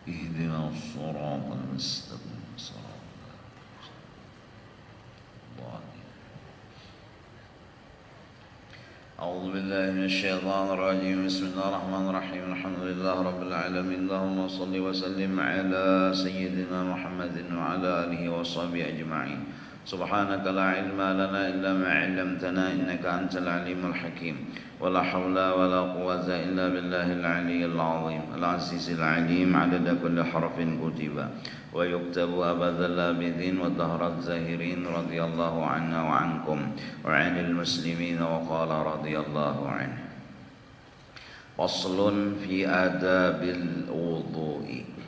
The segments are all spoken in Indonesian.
اهدنا الصراط المستقيم صراط الضالين. أعوذ بالله من الشيطان الرجيم. بسم الله الرحمن الرحيم. الحمد لله رب العالمين. اللهم صل وسلم على سيدنا محمد وعلى آله وصحبه أجمعين. سبحانك لا علم لنا إلا ما علمتنا إنك أنت العليم الحكيم. ولا حول ولا قوة إلا بالله العلي العظيم العزيز العليم. عدد كل حرف كتب ويكتب أبد الآبدين والدهر الزاهرين. رضي الله عنا وعنكم وعن المسلمين. وقال رضي الله عنه. فصل في آداب الوضوء.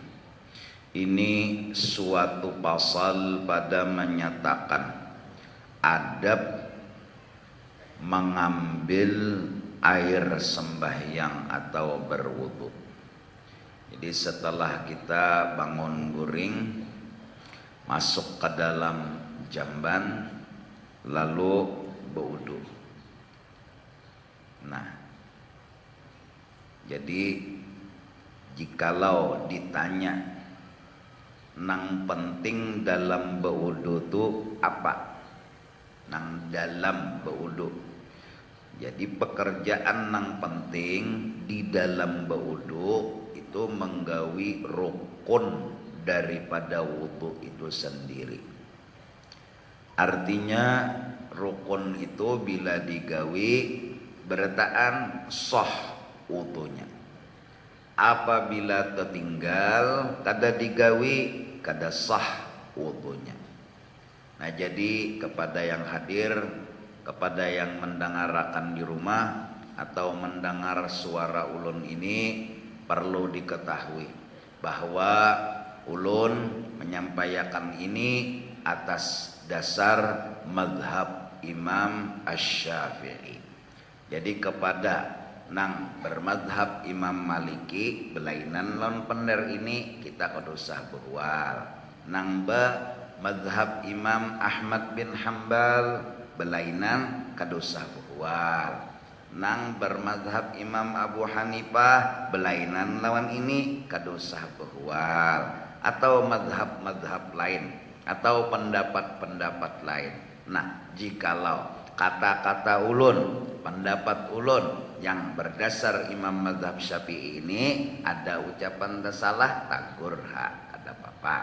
Ini suatu pasal pada menyatakan adab mengambil air sembahyang atau berwudu. Jadi setelah kita bangun guring, masuk ke dalam jamban, lalu berwudu. Nah, jadi jikalau ditanya nang penting dalam berwudu itu apa? Nang dalam berwudu. Jadi pekerjaan nang penting di dalam berwudu itu menggawi rukun daripada wudu itu sendiri. Artinya rukun itu bila digawi bertaan sah wudunya. Apabila tertinggal kada digawi kada sah wudunya. Nah, jadi kepada yang hadir, kepada yang mendengarkan di rumah atau mendengar suara ulun ini, perlu diketahui bahwa ulun menyampaikan ini atas dasar mazhab Imam Asy-Syafi'i. Jadi kepada nang bermadhab Imam Maliki belainan lawan pender ini kita kudu usah berwal. Nang madhab Imam Ahmad bin Hambal belainan kudu usah berwal. Nang bermadhab Imam Abu Hanifah belainan lawan ini kudu usah berwal. Atau madhab-madhab lain atau pendapat-pendapat lain. Nah, jikalau kata-kata ulun, pendapat ulun yang berdasar Imam Mazhab Syafi'i ini ada ucapan salah, tagur hak, ada apa-apa.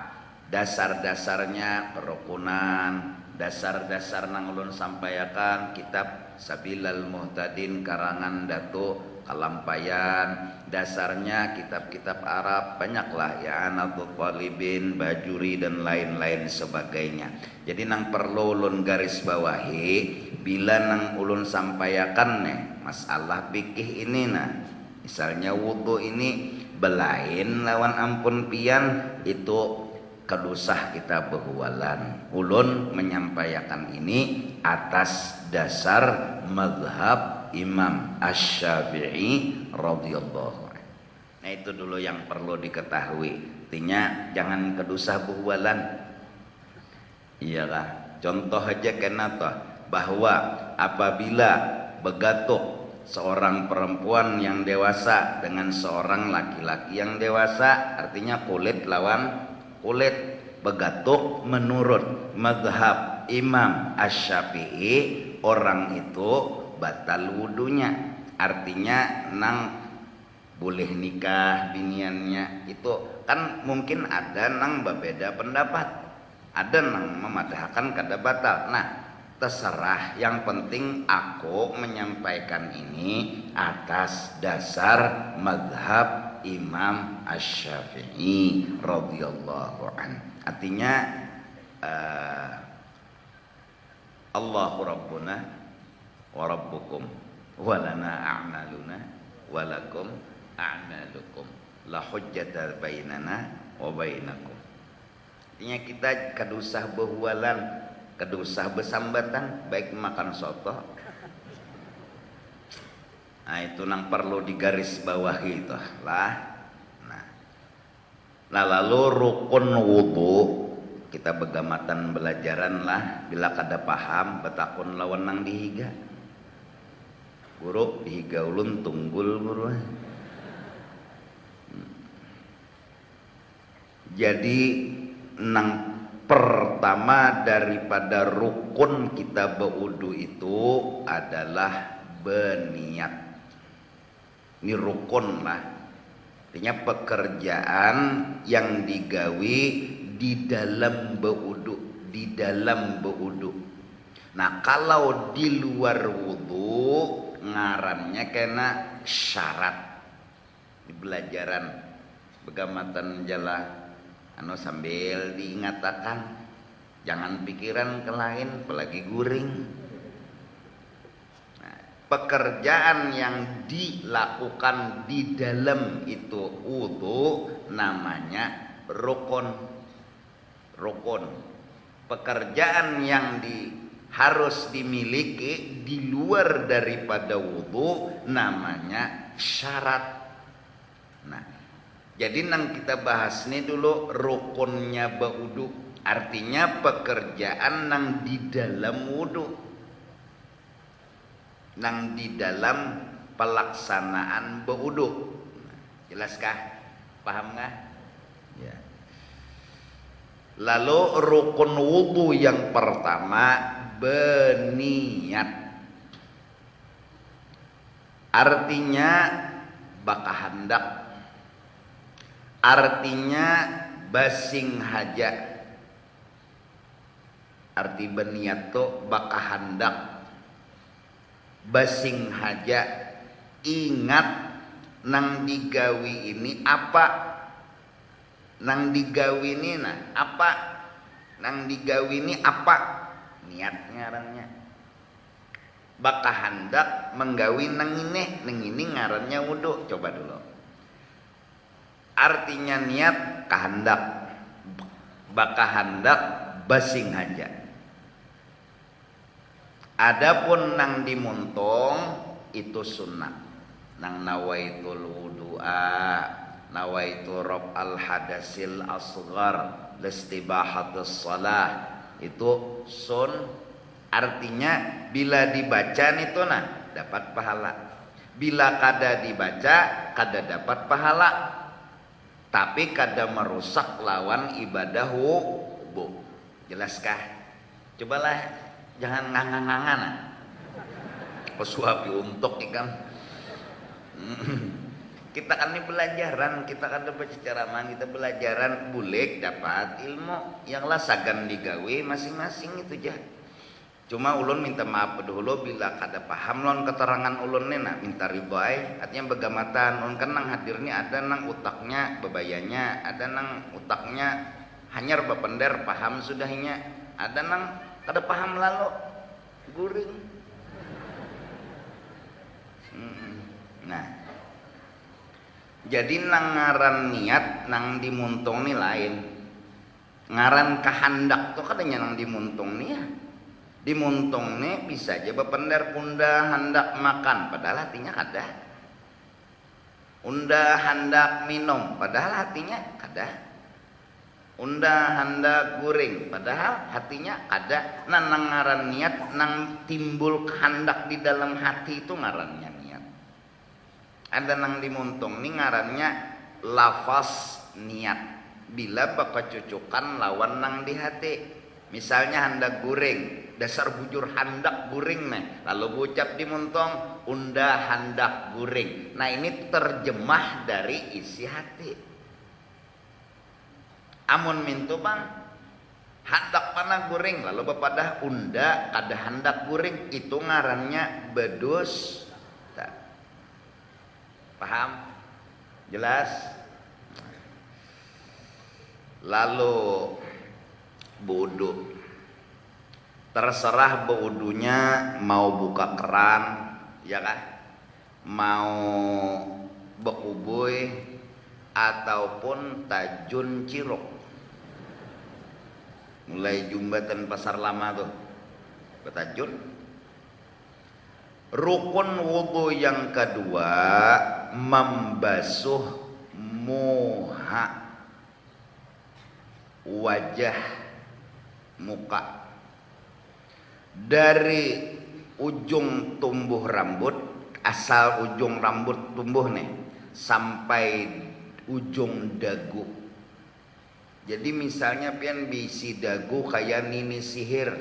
Dasar-dasarnya kerukunan, dasar-dasar nang ulun sampaikan kitab Sabilal Muhtadin karangan Datuk Kalampayan, dasarnya kitab-kitab Arab banyaklah ya, Anatul Talibin, Bajuri dan lain-lain sebagainya. Jadi nang perlu ulun garis bawahi bila nang ulun sampaikan masalah fikih ini misalnya wudu ini belain lawan ampun pian itu kedusah kita berhualan. Ulun menyampaikan ini atas dasar mazhab Imam Asy-Syafi'i radhiyallahu anhu. Nah, itu dulu yang perlu diketahui. Artinya jangan kedusah berhualan. Iyalah, contoh aja kenapa bahwa apabila begatuk seorang perempuan yang dewasa dengan seorang laki-laki yang dewasa, artinya kulit lawan kulit, begatuk menurut mazhab Imam Asy-Syafi'i orang itu batal wudunya. Artinya nang boleh nikah biniannya itu kan mungkin ada nang berbeda pendapat, ada nang memadahkan kada batal. Nah, terserah, yang penting aku menyampaikan ini atas dasar mazhab Imam Asy-Syafi'i radhiyallahu anhu. Artinya Allahu Rabbuna wa Rabbukum wa lana a'maluna wa lakum a'malukum la hujjata bainana wa bainakum. Artinya kita kadusah berhualan, kadusah bersambatan, baik makan soto. Nah, itu nang perlu digaris bawahi itu lah. Nah, lalu rukun wudu kita begamatan belajaran lah, bila kada paham betakun lawan nang dihiga. Guru dihiga ulun tunggul guru. Jadi nang pertama daripada rukun kita berwudu itu adalah berniat. Ini rukun lah. Artinya pekerjaan yang digawi di dalam berwudu, di dalam berwudu. Nah, kalau di luar wudu ngarannya kena syarat. Di belajaran begamatan jala sambil diingatakan jangan pikiran ke lain apalagi guring. Nah, pekerjaan yang dilakukan di dalam itu wudu namanya rukun. Pekerjaan yang harus dimiliki di luar daripada wudu namanya syarat. Nah, jadi nang kita bahas nih dulu rukunnya berwudu, artinya pekerjaan nang di dalam wudu, nang di dalam pelaksanaan berwudu. Jelaskah? Paham nggak? Ya. Lalu rukun wudu yang pertama berniat, artinya bakahandak, artinya basing haja. Arti berniat tuh bakahandak, basing haja, ingat nang digawi ini apa, nang digawi ini apa, nang digawi ini apa, niat ngarannya. Bakahandak menggawi nang ini ngarannya wudu. Coba dulu. Artinya niat kahandak, bakahandak basing haja. Adapun nang dimuntung itu sunnah. Nang nawaitul wudu'a, nawaitu rob al hadasil asghar listibahatus shalah, itu artinya bila dibaca itu dapat pahala, bila kada dibaca kada dapat pahala, tapi kada merusak lawan ibadah wudu. Jelaskah? Cobalah jangan ngangan-ngangan. Pesuapi untuk ikan. Kita kan ini belajaran, kita kan dapat ceramah, kita belajaran bulek dapat ilmu yang lah sagan digawe masing-masing itu jah. Cuma ulun minta maaf dulu bila kada paham lon keterangan ulun nih minta ribai, artinya begamatan ulun kan nang hadirnya ada nang utaknya bebayanya, ada nang utaknya hanyar bapender paham sudahnya, ada nang kada paham lalu guring. Nah, jadi nang ngaran niat nang dimuntung nih lain. Ngaran kahandak tuh katanya nang dimuntung nih ya. Dimuntung nih bisa aja bapender punda hendak makan padahal hatinya kada. Unda hendak minum padahal hatinya kada. Unda hendak guring padahal hatinya kada. Nah, nang ngaran niat nang timbul kehendak di dalam hati itu ngarannya niat. Ada nang dimuntung nih ngarannya lafaz niat bila bakacucukan lawan nang di hati. Misalnya hendak guring, dasar bujur hendak guring lalu ucap dimuntung unda hendak guring. Nah, ini terjemah dari isi hati. Amun mintu bang hendak panah guring lalu bepadah unda kada hendak guring, itu ngarannya bedus. Paham? Jelas? Lalu wudu, terserah wudunya mau buka keran ya kan, mau bekubuy ataupun tajun cirok, mulai jumatan pasar lama tuh betajun. Rukun wudu yang kedua membasuh muha, wajah, muka, dari ujung tumbuh rambut, asal ujung rambut tumbuh nih sampai ujung dagu. Jadi misalnya pian bisi dagu kayak nini sihir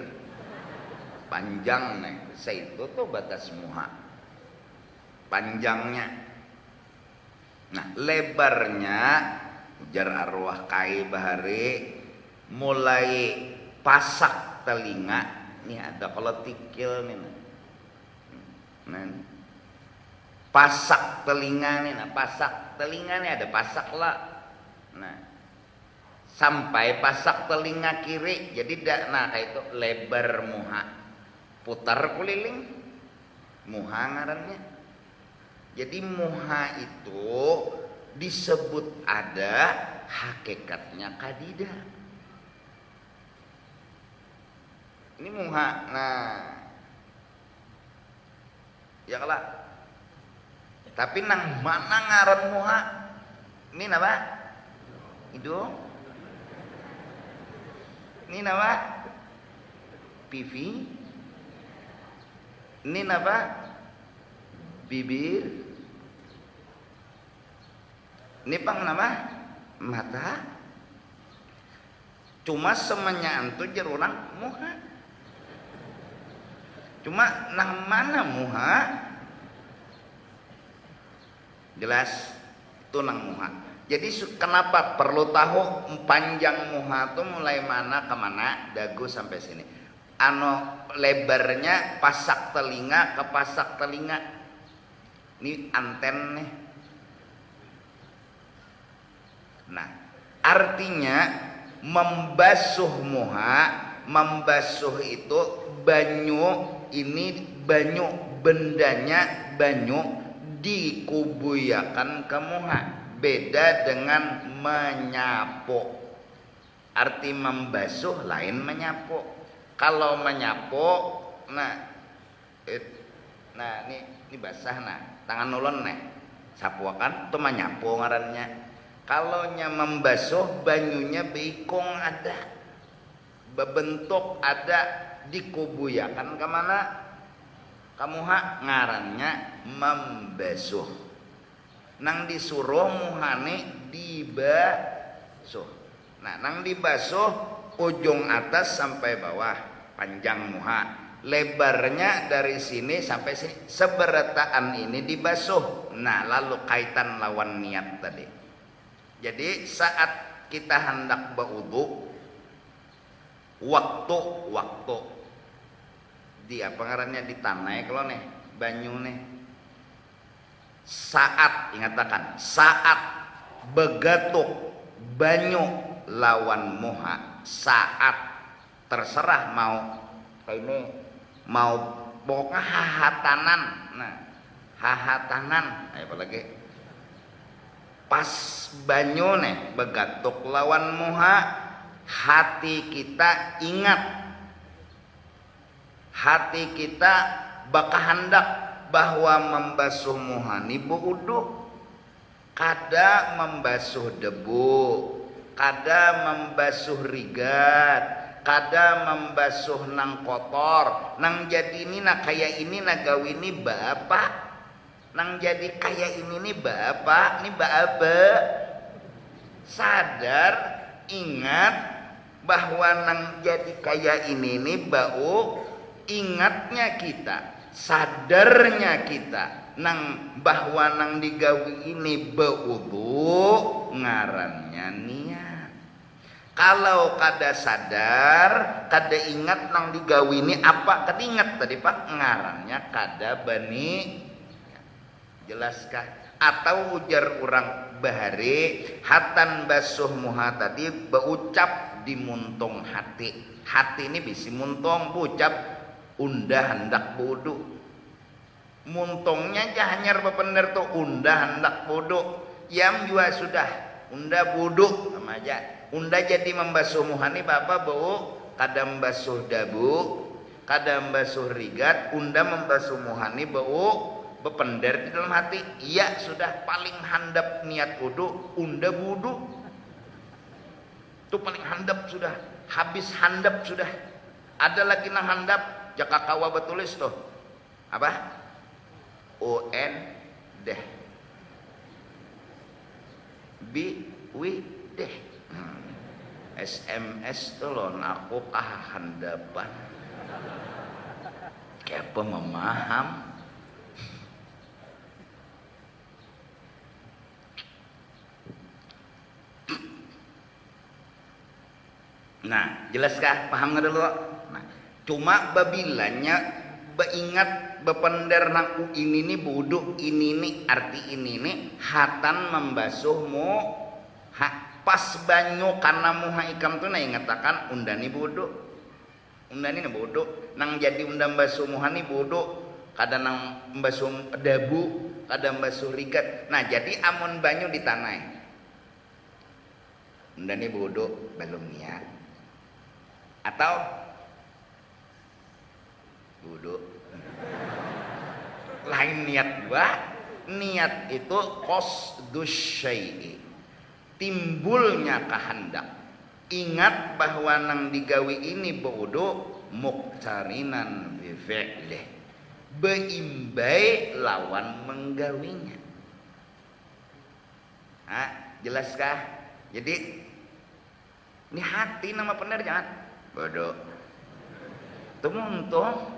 panjang nih, itu tuh batas muha panjangnya. Nah lebarnya ujar arwah kai bahari mulai pasak telinga nih, ada kalau tikil nih, nah pasak telinga nih, nah pasak telinga nih ada pasak lah, nah sampai pasak telinga kiri, jadi nah kayak itu lebar muha, putar keliling muha ngarannya. Jadi muha itu disebut ada, hakikatnya kadida. Ini muha, nah ya kalah. Tapi nang mana ngaran muha? Ini apa? Hidung. Ini apa? Pipi. Ini apa? Bibir. Ini pang nama mata. Cuma semuanya itu jerurang muha. Cuma nang mana muha? Jelas itu nang muha. Jadi kenapa perlu tahu panjang muha itu mulai mana ke mana? Dagu sampai sini. Lebarnya pasak telinga ke pasak telinga. Ini anten nih. Nah, artinya membasuh muha, membasuh itu banyu, ini banyu, bendanya banyu dikubuyakan ke muha. Beda dengan menyapu. Arti membasuh lain menyapu. Kalau menyapu, nah ini basah nah, tangan ulun nih, sapuakan itu menyapu ngarannya. Kalau membasuh banyunya beikong ada, bebentuk ada, dikubuyakan kemana? Kamuha ngarannya membasuh. Nang disuruh muhane dibasuh. Nah, nang dibasuh ujung atas sampai bawah panjang muha. Lebarnya dari sini sampai sini, seberataan ini dibasuh. Nah, lalu kaitan lawan niat tadi. Jadi saat kita hendak berwudu, waktu di apa ngarannya di tanah kalau nih banyu nih, saat ingatakan saat begatuk banyu lawan muha, saat terserah mau ini mau pokoknya hahatanan, nah hahatanan apalagi pas banyu nih begatuk lawan muha, hati kita ingat, hati kita bakal hendak bahwa membasuh muha ni berwudu, kada membasuh debu, kada membasuh rigat, kada membasuh nang kotor, nang jadi ini nak kayak ini nak gawini bapak, nang jadi kayak ini nih bapak, nih bapak sadar ingat bahwa nang jadi kayak ini nih bau, ingatnya kita, sadarnya kita nang bahwa nang digawi ini baudu ngarannya niat. Kalau kada sadar, kada ingat nang digawi ini apa, kada ingat tadi pak ngarannya kada bani. Jelaskah? Atau ujar orang bahari hatan basuh muha tadi berucap di muntung hati. Hati ini bisi muntung berucap undah hendak bodoh. Muntungnya hanya bebener tuh undah hendak bodoh. Yang juga sudah undah bodoh sama aja. Undah jadi membasuh muha ini bapak bau kada membasuh dabu, kada membasuh rigat, undah membasuh muha ini bau bepender di dalam hati. Iya sudah paling handap niat wudu, unda wudu itu paling handap sudah, habis handap sudah. Ada lagi nang handap jaka kawa betulis tuh apa UN deh bi wi deh SMS tuh loh aku kahandapan kayak apa memaham. Nah jelaskah paham nggak dulu? Nah cuma babilanya beingat bepender nang ini nih buduk ini nih arti ini nih hatan membasuhmu pas banyu karena muha ikam tuh nah ingatakan undani buduk undani nih buduk nang jadi undang basuh muha nih buduk kadang nang basuh dabu kadang basuh rigat. Nah jadi amun banyu di tanah undani buduk belum niat atau buduk lain niat juga. Niat itu qasdus syai'i timbulnya kehendak. Ingat bahwa nang digawi ini wudu muqtarinan bi fi'lih beimbai lawan menggawinya. Jelaskah? Jadi ini hati nama benar jangan bodoh tumuntung.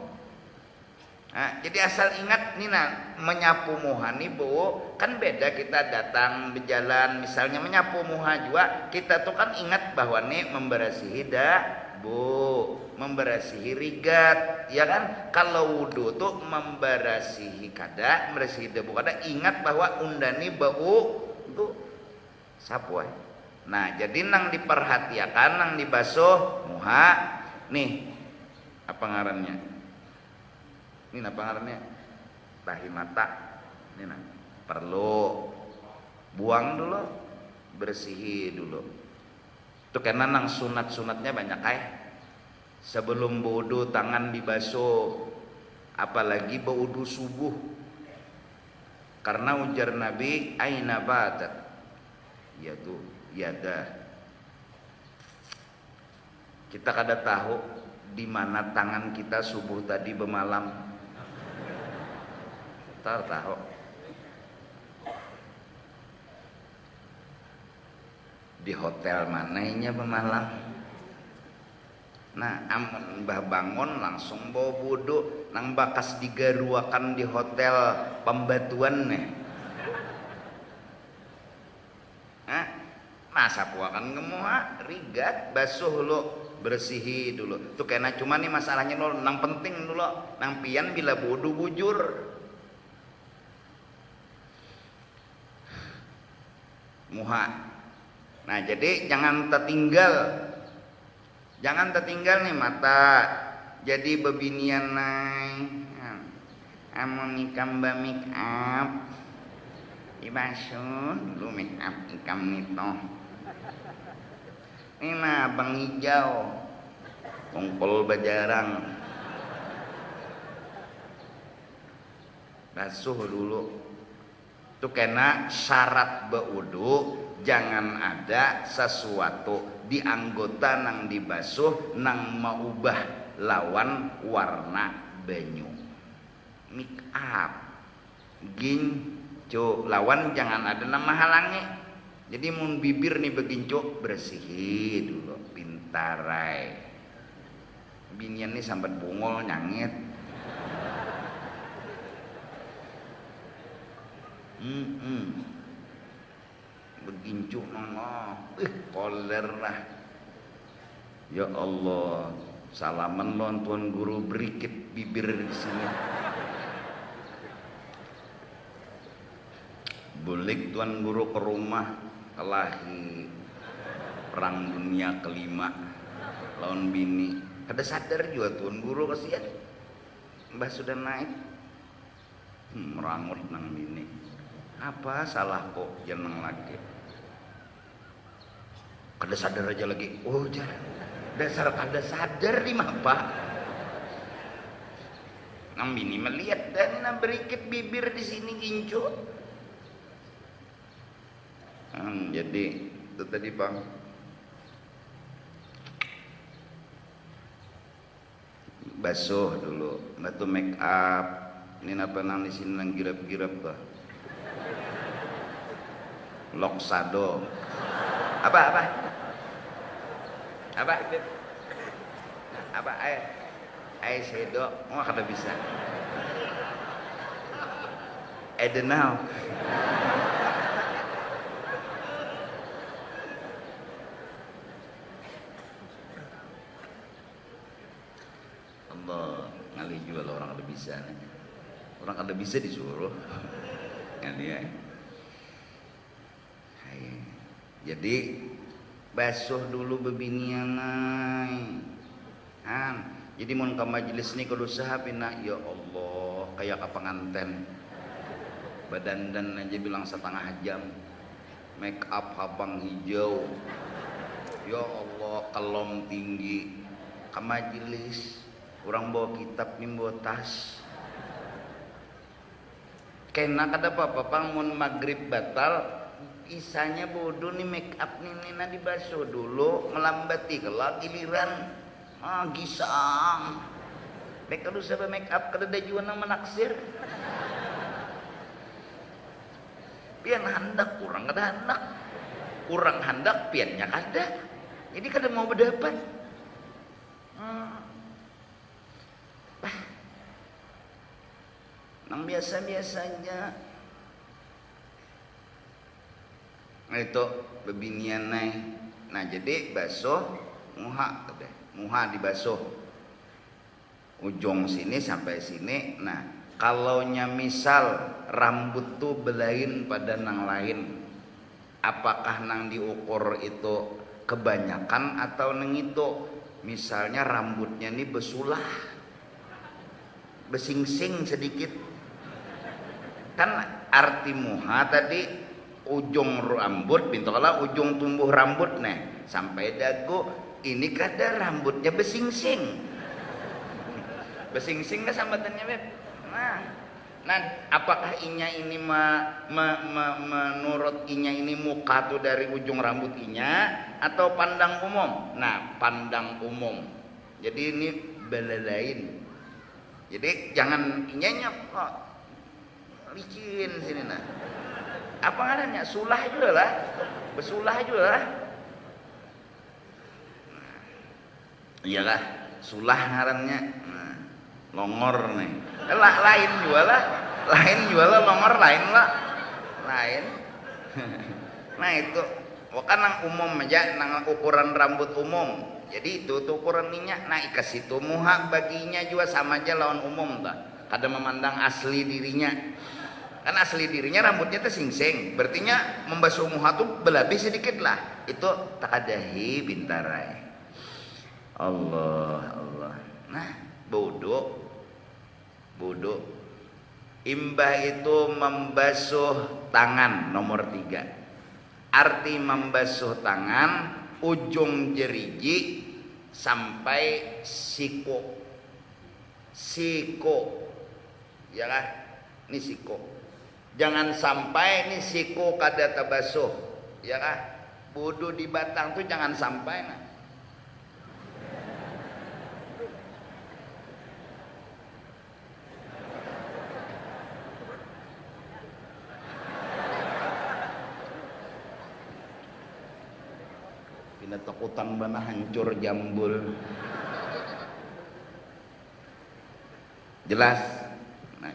Jadi asal ingat nih menyapu muha nih bu kan beda kita datang berjalan misalnya menyapu muha juga kita tuh kan ingat bahwa nih memberasihi dabu memberasihi rigat ya kan. Kalau wudu tuh memberasihi kada memberasihi dabu kada ingat bahwa undani bau tuh sapu. Nah jadi nang diperhatikan nang dibasuh muha nih apa ngarannya ini apa ngarannya tahi mata ini nah perlu buang dulu bersihi dulu tuh karena nang sunat-sunatnya banyak sebelum wudu tangan dibasuh apalagi wudu subuh karena ujar Nabi aina batat ya tuh yada kita kada tahu di mana tangan kita subuh tadi bemalam tahu di hotel mananya bemalam. Nah amun mbah bangun langsung bawa wudu nang bakas digaruakan di hotel pembatuan nih masa puakan ngemuha rigat basuh lo bersihi dulu tuh kena cuma nih masalahnya lo nang penting dulu nang pian bila wudu bujur muha. Nah jadi jangan tertinggal nih mata jadi bebinian amun ikam ba make up ibasuh dulu make up ikam nito ini nah bang hijau kongkol bajarang basuh dulu tuh kena syarat beudu jangan ada sesuatu di anggota nang dibasuh nang maubah lawan warna banyu make up gincu lawan jangan ada nama halangnya. Jadi mun bibir nih begincu bersihi dulu pintarai binian nih sambat bungol nyangit begincu nono koler lah ya Allah salaman lon tuan guru berikit bibir di sini bulik tuan guru ke rumah kelahi perang dunia kelima lawan bini kada sadar juga tuan guru kasihan mbah sudah naik merangut nang bini apa salah kok jeneng lagi kada sadar aja lagi oh jangan dasar kada sadar di mapa nang bini melihat dan berikit bibir di sini gincu. Jadi itu tadi bang basuh dulu batu make up ini apa nang di sini nang girap-girap bah loksado apa Apa? Apa eyeshadow? Oh, kada bisa. Edenau. Allah, ngalih jual orang kada bisa nih. Orang kada bisa disuruh. Ngalih ya. Jadi basuh dulu bebinian jadi mun ke majelis ni kudu sahabina, ya Allah kayak ke penganten badandan aja bilang setengah jam, make up habang hijau, ya Allah kelom tinggi ke majelis, orang bawa kitab nih bawa tas kena kada apa-apa mun maghrib batal isanya bodoh nih make up nih dibasuh dulu melambati kelak giliran gisang baik kalau sabah make up kada dajuan nang menaksir pian handak kurang kada handak kurang handak piannya kada jadi kada mau berdapat nang biasa-biasanya itu bebinian nah jadi basuh muha dibasuh ujung sini sampai sini. Nah kalau misal rambut tuh belain pada nang lain, apakah nang diukur itu kebanyakan atau nang itu misalnya rambutnya nih besulah besingsing sedikit kan arti muha tadi ujung rambut pintu kala ujung tumbuh rambut nih sampai dagu ini kada rambutnya besingsing besingsing kan sambatannya beb nah apakah inya ini menurut inya ini muka tuh dari ujung rambut inya atau pandang umum? Nah pandang umum jadi ini belalain jadi jangan inyanya kok licin sini nah apa ngarannya sulah juga lah besulah juga lah iyalah sulah ngarannya longor nih lain juga lah longor lain lah lain nah itu bukan nang umum aja nang ukuran rambut umum jadi itu tuh ukuran minyak nah ikas itu muha baginya juga sama aja lawan umum tak kada memandang asli dirinya kan asli dirinya rambutnya tuh singsing berartinya membasuh muha tuh belabih sedikit lah itu takadahi bintarai Allah nah bodoh imbah itu membasuh tangan nomor 3 arti membasuh tangan ujung jeriji sampai siku ya lah ini siku jangan sampai ini siku kada tabasuh ya lah bodoh di batang tuh jangan sampai nah takutan bana hancur jambul jelas nah.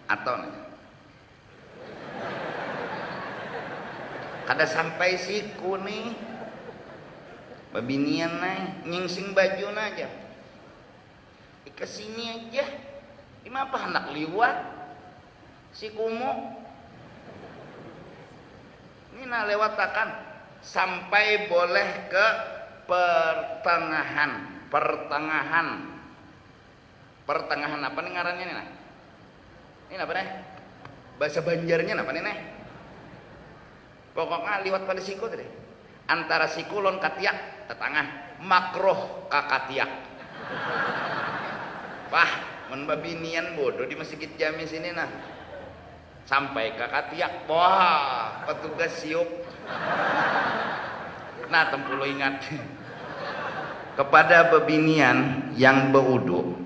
Atau kada sampai siku nih babinian nyingsing baju aja kesini aja ini apa hendak liwat sikumu ini lewat akan sampai boleh ke pertengahan apa nih ngarannya nih nah ini apa nih bahasa Banjarnya apa nih pokoknya liwat pada siku tadi antara siku lon katiak ke tengah makroh ke katiak wah mun babinian bodoh di masjid jami sini nah sampai ke katiak wah petugas siup nah tempuluh ingat kepada bebinian yang beudu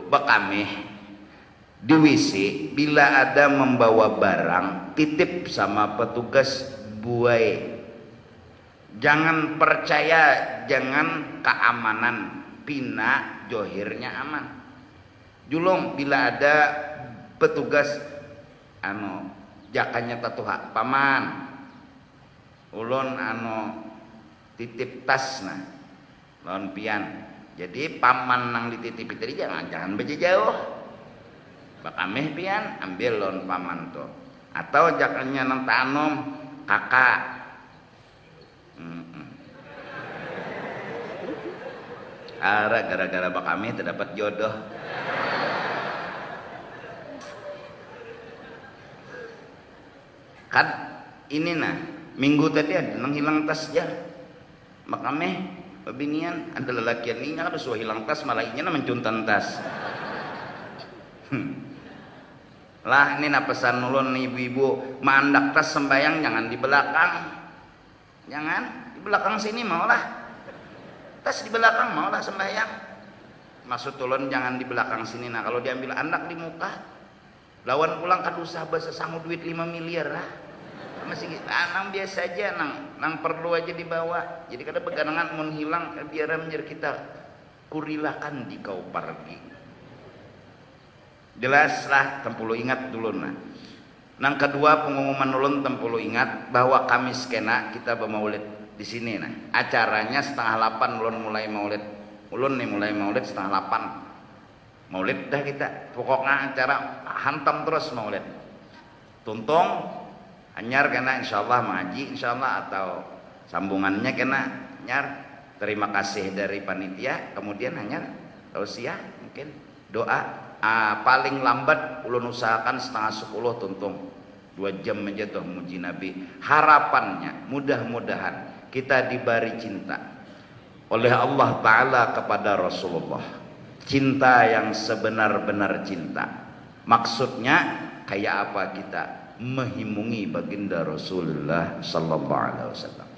bekameh di WC bila ada membawa barang titip sama petugas buai Jangan percaya, jangan keamanan, pina johirnya aman. Julung bila ada petugas jakanya tatuha paman ulun titip tas lawan pian. Jadi paman nang dititip itu jangan beje jauh. Bakameh pian ambil lawan paman tuh. Atau jakanya nang tanom kakak. Gara-gara bakameh terdapat jodoh. Kan ini minggu tadi ada nang hilang tas ya. Bakameh pebinian ada lelakian ini kan suah hilang tas malah inya mencuntan tas. Lah ini pesan ulun ibu-ibu mandak tas sembayang jangan di belakang. Jangan di belakang sini maulah. Tas di belakang maulah sembahyang. Maksud ulun jangan di belakang sini kalau diambil anak di muka. Lawan pulang kan usah bahasa sanggup duit 5 miliar lah. Masih nang biasa aja nang perlu aja dibawa. Jadi kada beganangan mun hilang biar menjadi kita kurilakan di kau pergi. Jelaslah tempulu ingat dulu Nang kedua pengumuman ulun tempulu ingat bahwa Kamis kena kita bermaulid di sini acaranya 7:30 ulun mulai maulid. Ulun nih mulai maulid 7:30. Maulid dah kita. Pokoknya acara hantam terus maulid. Tuntung anyar kena insyaallah mengaji insyaallah atau sambungannya kena anyar. Terima kasih dari panitia. Kemudian anyar tausiah mungkin doa. Paling lambat ulun usahakan 9:30 tuntung. 2 jam aja tuh muji Nabi. Harapannya mudah-mudahan kita diberi cinta oleh Allah Ta'ala kepada Rasulullah. Cinta yang sebenar-benar cinta. Maksudnya kayak apa kita menghimungi baginda Rasulullah Sallallahu Alaihi Wasallam.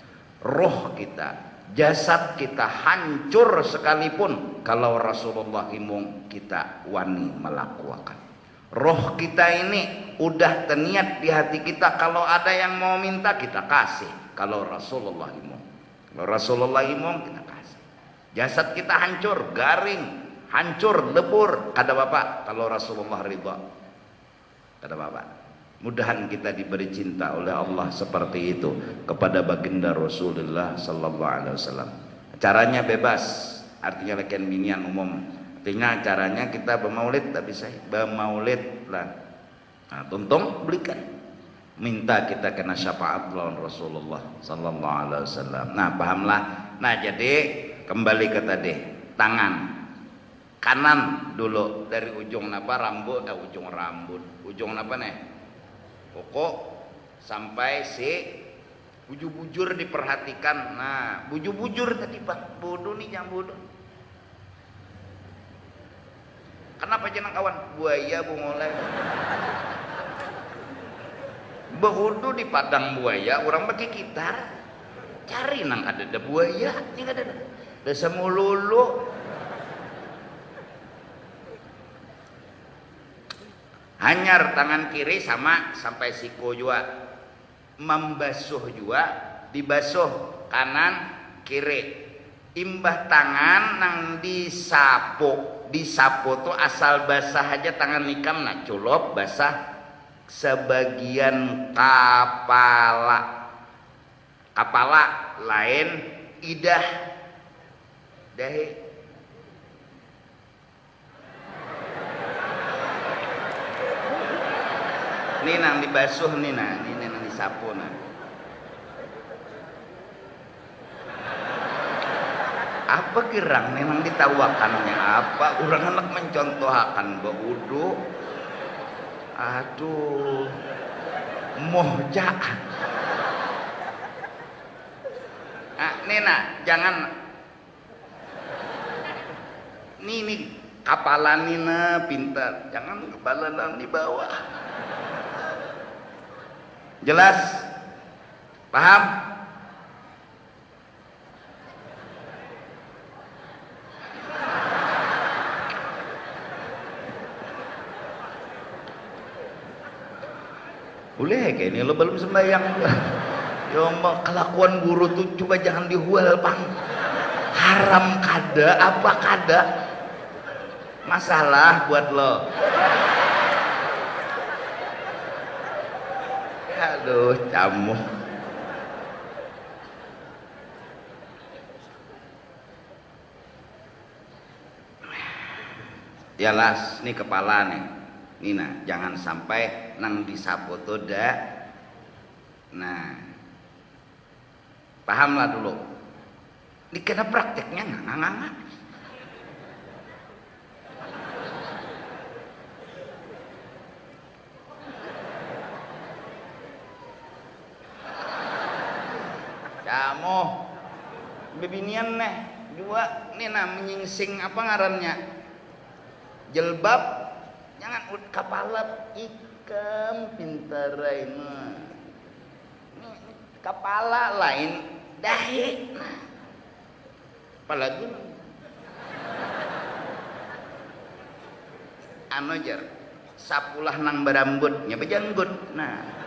Roh kita, jasad kita hancur sekalipun kalau Rasulullah himung kita wani melakukan. Roh kita ini udah terniat di hati kita kalau ada yang mau minta kita kasih. Kalau Rasulullah imam, kita kasih. Jasad kita hancur, garing, hancur, lebur. Kata bapak, kalau Rasulullah ridha. Kata bapak, mudahan kita diberi cinta oleh Allah seperti itu kepada baginda Rasulullah Sallallahu Alaihi Wasallam. Caranya bebas, artinya lekian binian umum. Artinya caranya kita bermaulid, tapi saya bermaulid lah. Tuntung belikan. Minta kita kena syafaat lawan Rasulullah Sallallahu Alaihi Wasallam. Pahamlah. Jadi kembali ke tadi tangan kanan dulu dari ujung rambut, ujung pokok sampai bujur-bujur diperhatikan. Bujur-bujur tadi Pak, bodoh nih jangan bodoh. Kenapa jangan kawan buaya bungoleh? Behudu di padang buaya orang pakai gitar cari nang ada buaya ini ada desa mululu hanyar tangan kiri sama sampai siku juga membasuh juga dibasuh kanan kiri imbah tangan nang disapu tuh asal basah aja tangan nikam culop basah sebagian kepala lain idah dahi ini nang dibasuh ini nang disapu apa gerang memang ditawakannya apa orang anak mencontohakan baudu. Aduh, mohjaan. Nena, jangan. Nih, kapalan Nina pintar. Jangan kebalan di bawah. Jelas? Paham? Boleh kayak ini lo belum sembahyang Ya Allah, kelakuan guru tuh coba jangan dihual, Bang. Haram kada, apa kada? Masalah buat lo. Aduh, camuh. Ya las, nih kepala nih. Nina, jangan sampai nang disapu tuh dah. Nah, pahamlah dulu. Ini kena prakteknya nggak. Kamu bebinian nih dua nih menyingsing apa ngarannya jelbab jangan kepala ikam pintarai mah kepala lain dahi nah apalagi anu jar sapulah nang berambutnya bejanggut nah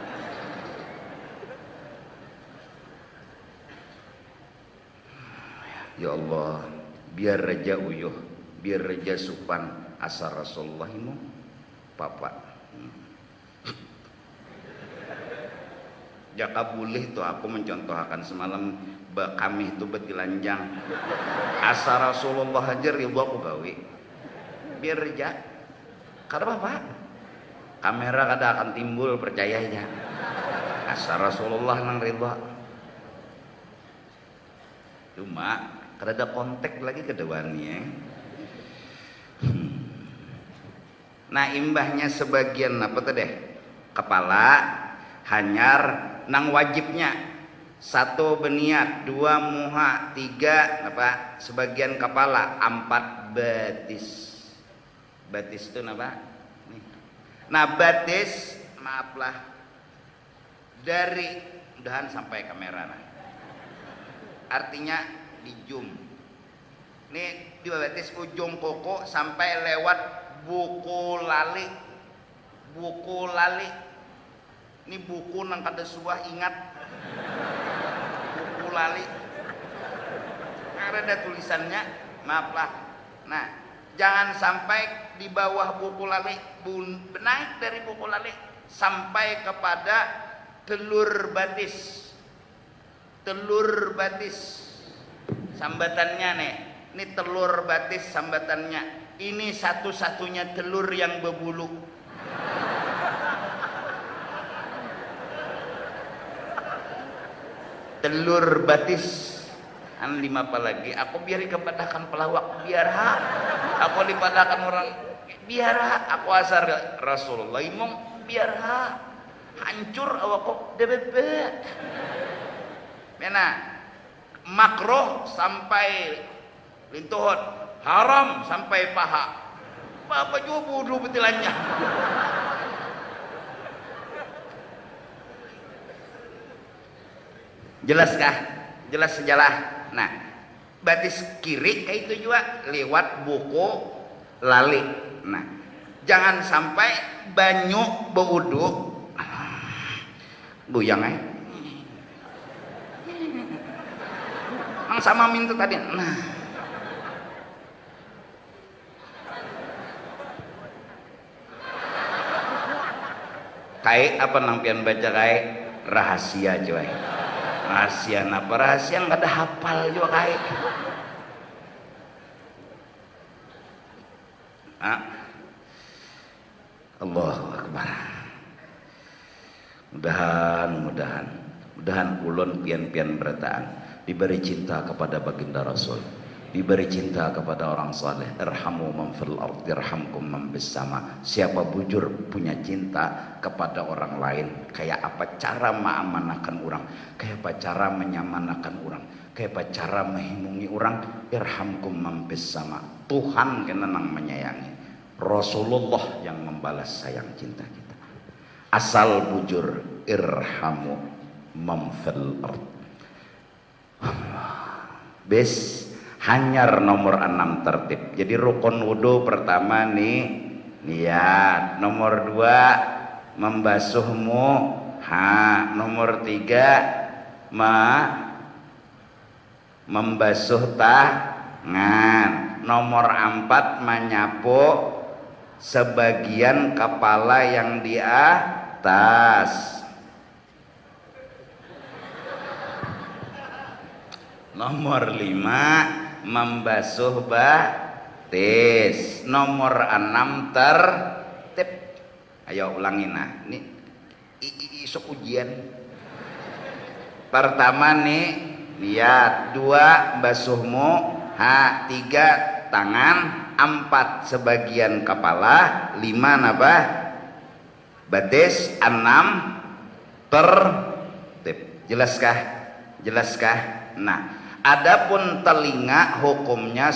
ya Allah, biar Raja uyuh, biar Raja supan asar Rasulullah imu, papa. Jaka boleh tuh aku mencontohkan semalam kami itu betilanjang asar Rasulullah aja ribu aku gawe. Biar Raja, karena apa? Kamera kada akan timbul percaya aja. Asar Rasulullah nang riba. Cuma kada ada kontak lagi ke dewannya. Nah imbahnya sebagian apa tuh deh kepala hanyar nang wajibnya satu beniat dua muha tiga apa sebagian kepala empat batis batis itu apa nah batis maaflah dari udahan sampai kamera nah artinya di zoom ini di batis ujung koko sampai lewat buku lali ini buku nang kada suah ingat buku lali ada tulisannya maaflah nah jangan sampai di bawah buku lali naik dari buku lali sampai kepada telur batis sambatannya nih ini telur batis sambatannya ini satu-satunya telur yang berbulu telur batis an lima apa lagi aku biar kepadahkan pelawak biar ha aku dipadahkan orang biar ha aku asar Rasulullah imong biar ha hancur awakku DBP mana makruh sampai lintuhut haram sampai paha apa juga bodoh betilannya jelaskah jelas sejalah nah batis kiri kayak itu juga lewat buku lali nah jangan sampai banyu berwudu goyang sama minta tadi nah kai apa nang pian baca kai rahasia coy rahasia apa rahasia nggak ada hafal juga kai Allahu Akbar mudahan ulun pian-pian berataan diberi cinta kepada baginda Rasul, diberi cinta kepada orang saleh. Irhamu man fil ardi yarhamkum man bis sama. Siapa bujur punya cinta kepada orang lain, kayak apa cara mengamanahkan orang, kayak apa cara menyamanakan orang, kayak apa cara menghimungi orang, irhamkum man bis sama. Tuhan kena nang menyayangi, Rasulullah yang membalas sayang cinta kita. Asal bujur irhamu man fil ardi. Bes hanyar nomor 6 tertib. Jadi rukun wudu pertama nih niat, nomor 2 membasuhmu, nomor 3 membasuh tangan. Nomor 4 menyapu sebagian kepala yang di atas. Nomor 5 membasuh batis. Nomor 6 tertib. Ayo ulangin nah. Ini isuk ujian. Pertama nih lihat, 2 basuhmu, 3 tangan, 4 sebagian kepala, 5 napa? Batis, 6 tertib. Jelaskah? Jelaskah? Nah, adapun telinga hukumnya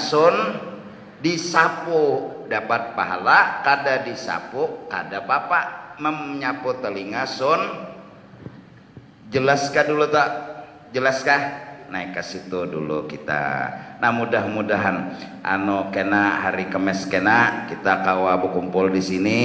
disapu dapat pahala, kada disapu kada papa. Menyapu telinga jelaskah dulu tak? Jelaskah? Naik ke situ dulu kita. Nah, mudah-mudahan kena hari Kemis kena kita kawa berkumpul di sini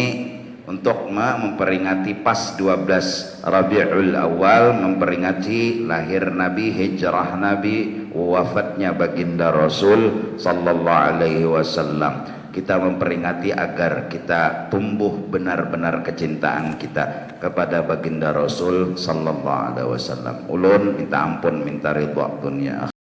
untuk memperingati pas 12 Rabiul Awal, memperingati lahir Nabi, hijrah Nabi, wafatnya baginda Rasul sallallahu alaihi wasallam. Kita memperingati agar kita tumbuh benar-benar kecintaan kita kepada baginda Rasul sallallahu alaihi wasallam. Ulun minta ampun, minta ridha dunia